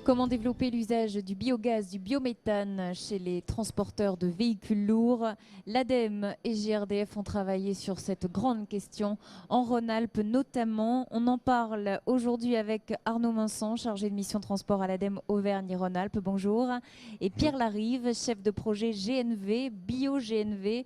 Comment développer l'usage du biogaz, du biométhane chez les transporteurs de véhicules lourds? L'ADEME et GRDF ont travaillé sur cette grande question en Rhône-Alpes notamment. On en parle aujourd'hui avec Arnaud Minson, chargé de mission transport à l'ADEME Auvergne-Rhône-Alpes. Bonjour. Et Pierre Larive, chef de projet GNV, bio-GNV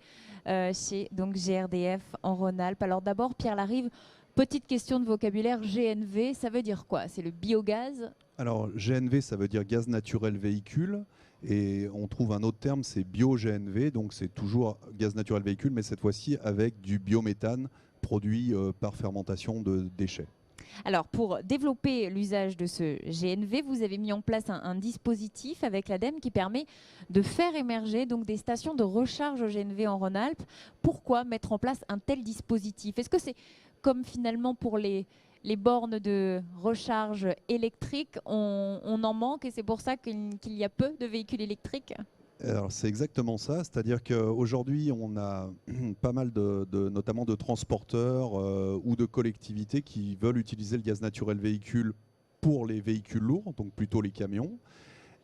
chez donc GRDF en Rhône-Alpes. Alors d'abord, Pierre Larive, petite question de vocabulaire, GNV, ça veut dire quoi? C'est le biogaz? Alors GNV, ça veut dire gaz naturel véhicule. Et on trouve un autre terme, c'est bio-GNV. Donc c'est toujours gaz naturel véhicule, mais cette fois-ci avec du biométhane produit par fermentation de déchets. Alors, pour développer l'usage de ce GNV, vous avez mis en place un dispositif avec l'ADEME qui permet de faire émerger donc, des stations de recharge au GNV en Rhône-Alpes. Pourquoi mettre en place un tel dispositif? Est-ce que c'est comme finalement pour les bornes de recharge électrique, on en manque et c'est pour ça qu'il y a peu de véhicules électriques? Alors c'est exactement ça, c'est-à-dire qu'aujourd'hui on a pas mal notamment de transporteurs ou de collectivités qui veulent utiliser le gaz naturel véhicule pour les véhicules lourds, donc plutôt les camions.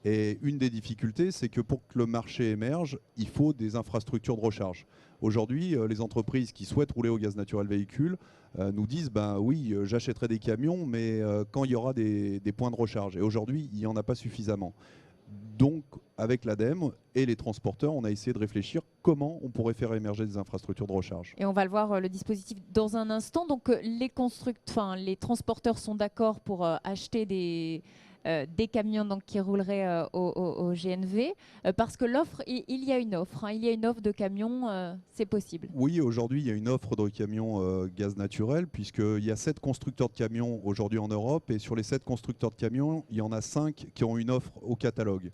Et une des difficultés, c'est que pour que le marché émerge, il faut des infrastructures de recharge. Aujourd'hui, les entreprises qui souhaitent rouler au gaz naturel véhicule nous disent ben oui, j'achèterai des camions, mais quand il y aura des points de recharge. Et aujourd'hui, il n'y en a pas suffisamment. Donc, avec l'ADEME et les transporteurs, on a essayé de réfléchir comment on pourrait faire émerger des infrastructures de recharge. Et on va le voir, le dispositif, dans un instant. Donc, les transporteurs sont d'accord pour acheter des camions donc, qui rouleraient au GNV, parce que l'offre, il y a une offre. Il y a une offre de camions, c'est possible. Oui, aujourd'hui, il y a une offre de camions gaz naturel, puisqu'il y a 7 constructeurs de camions aujourd'hui en Europe, et sur les 7 constructeurs de camions, il y en a 5 qui ont une offre au catalogue.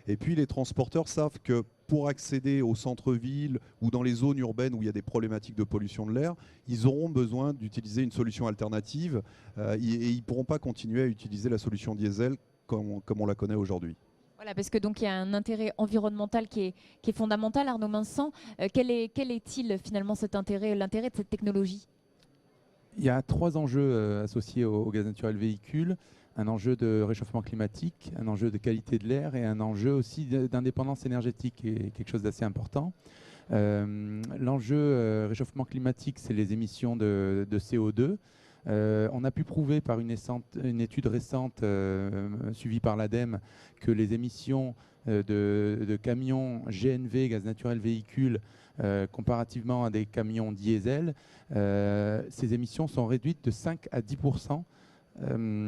Et puis les transporteurs savent que pour accéder au centre-ville ou dans les zones urbaines où il y a des problématiques de pollution de l'air, ils auront besoin d'utiliser une solution alternative et ils ne pourront pas continuer à utiliser la solution diesel comme on la connaît aujourd'hui. Voilà, parce que donc il y a un intérêt environnemental qui est fondamental. Arnaud Minson, quel est-il finalement cet intérêt, l'intérêt de cette technologie? Il y a 3 enjeux associés au gaz naturel véhicule. Un enjeu de réchauffement climatique, un enjeu de qualité de l'air et un enjeu aussi d'indépendance énergétique, qui est quelque chose d'assez important. L'enjeu réchauffement climatique, c'est les émissions de CO2. On a pu prouver par une étude récente suivie par l'ADEME que les émissions de camions GNV, gaz naturel véhicule, comparativement à des camions diesel, ces émissions sont réduites de 5 à 10%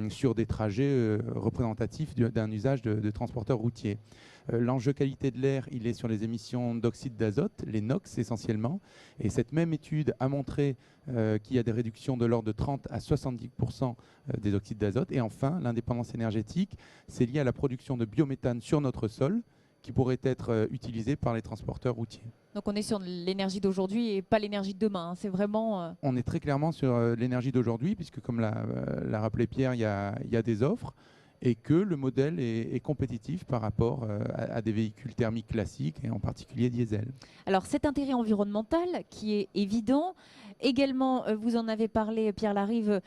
sur des trajets représentatifs d'un usage de transporteurs routiers. L'enjeu qualité de l'air, il est sur les émissions d'oxyde d'azote, les NOx essentiellement. Et cette même étude a montré qu'il y a des réductions de l'ordre de 30 à 70% des oxydes d'azote. Et enfin, l'indépendance énergétique, c'est lié à la production de biométhane sur notre sol qui pourrait être utilisée par les transporteurs routiers. Donc on est sur l'énergie d'aujourd'hui et pas l'énergie de demain. C'est vraiment... On est très clairement sur l'énergie d'aujourd'hui, puisque comme l'a rappelé Pierre, il y a des offres et que le modèle est compétitif par rapport à des véhicules thermiques classiques et en particulier diesel. Alors cet intérêt environnemental qui est évident, également vous en avez parlé Pierre Larive,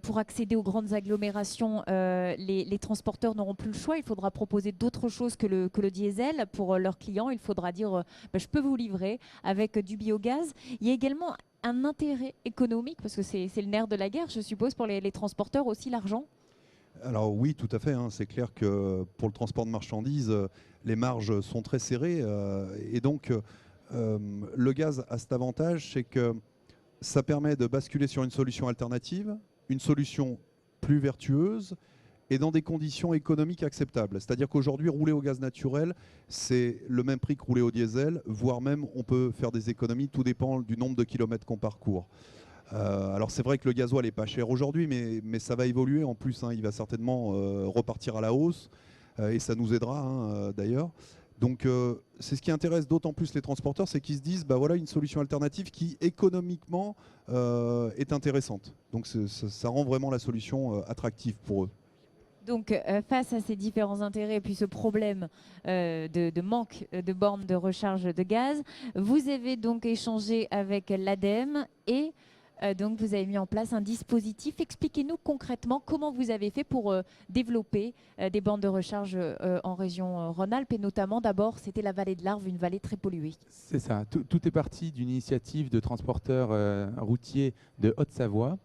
pour accéder aux grandes agglomérations, les transporteurs n'auront plus le choix, il faudra proposer d'autres choses que le diesel pour leurs clients, il faudra dire je peux vous livrer avec du biogaz. Il y a également un intérêt économique, parce que c'est le nerf de la guerre, je suppose, pour les transporteurs aussi, l'argent. Alors oui, tout à fait. C'est clair que pour le transport de marchandises, les marges sont très serrées. Et donc, le gaz a cet avantage, c'est que ça permet de basculer sur une solution alternative, une solution plus vertueuse et dans des conditions économiques acceptables. C'est-à-dire qu'aujourd'hui, rouler au gaz naturel, c'est le même prix que rouler au diesel, voire même on peut faire des économies, tout dépend du nombre de kilomètres qu'on parcourt. Alors c'est vrai que le gasoil n'est pas cher aujourd'hui, mais ça va évoluer en plus. Il va certainement repartir à la hausse et ça nous aidera d'ailleurs. Donc c'est ce qui intéresse d'autant plus les transporteurs, c'est qu'ils se disent bah voilà une solution alternative qui économiquement est intéressante. Donc ça rend vraiment la solution attractive pour eux. Donc, face à ces différents intérêts et puis ce problème de manque de bornes de recharge de gaz, vous avez donc échangé avec l'ADEME et Donc vous avez mis en place un dispositif. Expliquez-nous concrètement comment vous avez fait pour développer des bornes de recharge en région Rhône-Alpes et notamment d'abord c'était la vallée de l'Arve, une vallée très polluée. C'est ça. Tout est parti d'une initiative de transporteurs routiers de Haute-Savoie,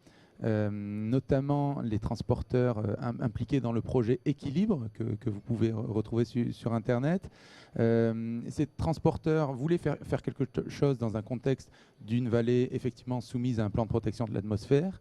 notamment les transporteurs impliqués dans le projet Équilibre que vous pouvez retrouver sur Internet. Ces transporteurs voulaient faire quelque chose dans un contexte d'une vallée effectivement soumise à un plan de protection de l'atmosphère.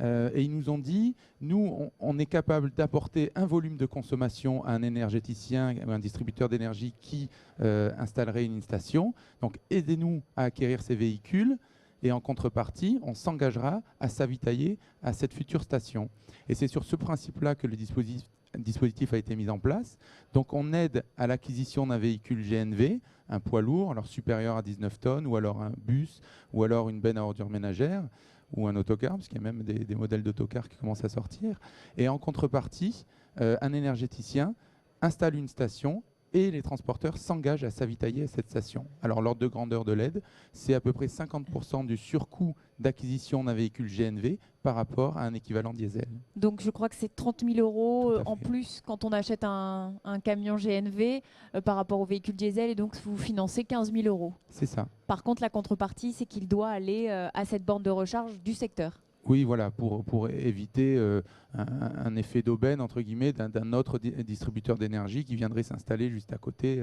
Et ils nous ont dit, nous, on est capable d'apporter un volume de consommation à un énergéticien ou un distributeur d'énergie qui installerait une station. Donc, aidez-nous à acquérir ces véhicules et en contrepartie, on s'engagera à s'avitailler à cette future station. Et c'est sur ce principe-là que le dispositif a été mis en place. Donc, on aide à l'acquisition d'un véhicule GNV, un poids lourd, alors supérieur à 19 tonnes, ou alors un bus, ou alors une benne à ordures ménagères, ou un autocar, parce qu'il y a même des modèles d'autocars qui commencent à sortir. Et en contrepartie, un énergéticien installe une station et les transporteurs s'engagent à s'avitailler à cette station. Alors l'ordre de grandeur de l'aide, c'est à peu près 50% du surcoût d'acquisition d'un véhicule GNV par rapport à un équivalent diesel. Donc je crois que c'est 30 000 euros en plus quand on achète un camion GNV par rapport au véhicule diesel et donc vous financez 15 000 euros. C'est ça. Par contre, la contrepartie, c'est qu'il doit aller à cette borne de recharge du secteur. Oui, voilà, pour éviter un effet d'aubaine, entre guillemets, d'un autre distributeur d'énergie qui viendrait s'installer juste à côté,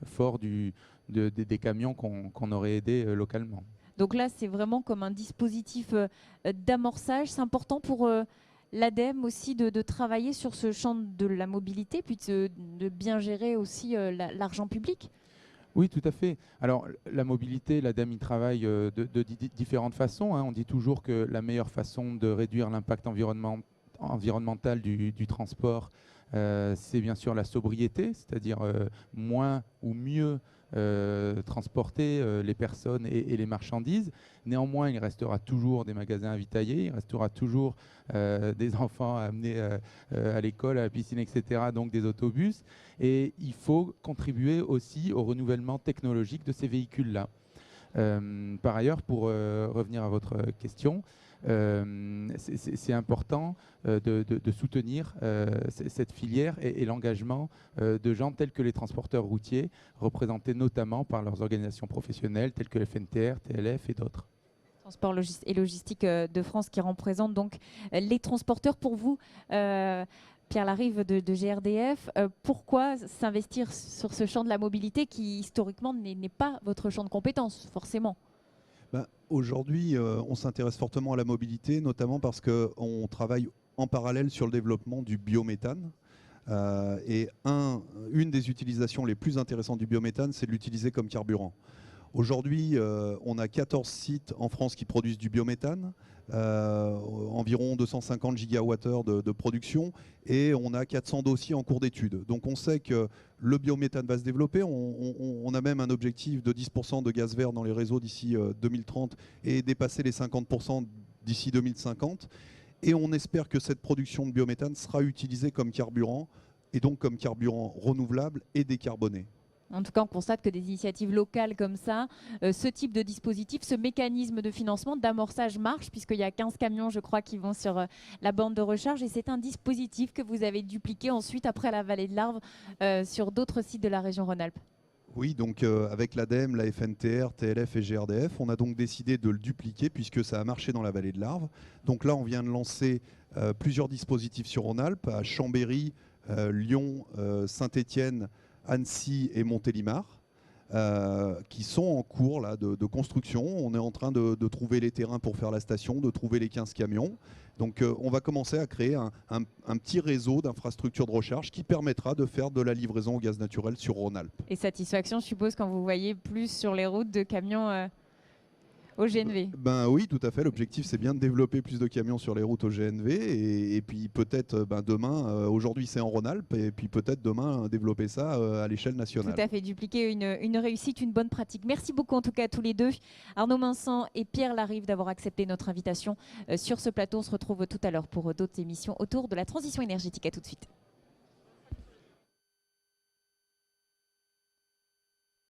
fort des camions qu'on aurait aidés localement. Donc là, c'est vraiment comme un dispositif d'amorçage. C'est important pour l'ADEME aussi de travailler sur ce champ de la mobilité, puis de bien gérer aussi l'argent public. Oui, tout à fait. Alors, la mobilité, l'ADEME y travaille de différentes façons. On dit toujours que la meilleure façon de réduire l'impact environnemental du transport, c'est bien sûr la sobriété, c'est-à-dire moins ou mieux transporter les personnes et les marchandises. Néanmoins, il restera toujours des magasins avitaillés, il restera toujours des enfants à amener à l'école, à la piscine, etc., donc des autobus. Et il faut contribuer aussi au renouvellement technologique de ces véhicules-là. Par ailleurs, pour revenir à votre question, c'est important de soutenir cette filière et l'engagement de gens tels que les transporteurs routiers, représentés notamment par leurs organisations professionnelles telles que FNTR, TLF et d'autres. Transport et logistique de France qui représente donc les transporteurs. Pour vous, Pierre Larive de GRDF, pourquoi s'investir sur ce champ de la mobilité qui historiquement n'est pas votre champ de compétences, forcément? Aujourd'hui, on s'intéresse fortement à la mobilité, notamment parce qu'on travaille en parallèle sur le développement du biométhane. Et une des utilisations les plus intéressantes du biométhane, c'est de l'utiliser comme carburant. Aujourd'hui, on a 14 sites en France qui produisent du biométhane, environ 250 gigawattheures de production, et on a 400 dossiers en cours d'étude. Donc on sait que le biométhane va se développer. On a même un objectif de 10% de gaz vert dans les réseaux d'ici 2030 et dépasser les 50% d'ici 2050. Et on espère que cette production de biométhane sera utilisée comme carburant, et donc comme carburant renouvelable et décarboné. En tout cas, on constate que des initiatives locales comme ça, ce type de dispositif, ce mécanisme de financement, d'amorçage marche, puisqu'il y a 15 camions, je crois, qui vont sur la borne de recharge. Et c'est un dispositif que vous avez dupliqué ensuite, après la vallée de l'Arve, sur d'autres sites de la région Rhône-Alpes. Oui, donc avec l'ADEME, la FNTR, TLF et GRDF, on a donc décidé de le dupliquer puisque ça a marché dans la vallée de l'Arve. Donc là, on vient de lancer plusieurs dispositifs sur Rhône-Alpes, à Chambéry, Lyon, Saint-Étienne, Annecy et Montélimar, qui sont en cours là, de construction. On est en train de trouver les terrains pour faire la station, de trouver les 15 camions. Donc on va commencer à créer un petit réseau d'infrastructures de recharge qui permettra de faire de la livraison au gaz naturel sur Rhône-Alpes. Et satisfaction, je suppose, quand vous voyez plus sur les routes de camions au GNV. Oui, tout à fait. L'objectif, c'est bien de développer plus de camions sur les routes au GNV. Et puis peut-être demain, aujourd'hui c'est en Rhône-Alpes, et puis peut-être demain développer ça à l'échelle nationale. Tout à fait, dupliquer une réussite, une bonne pratique. Merci beaucoup en tout cas à tous les deux, Arnaud Minsan et Pierre Larive, d'avoir accepté notre invitation sur ce plateau. On se retrouve tout à l'heure pour d'autres émissions autour de la transition énergétique. À tout de suite.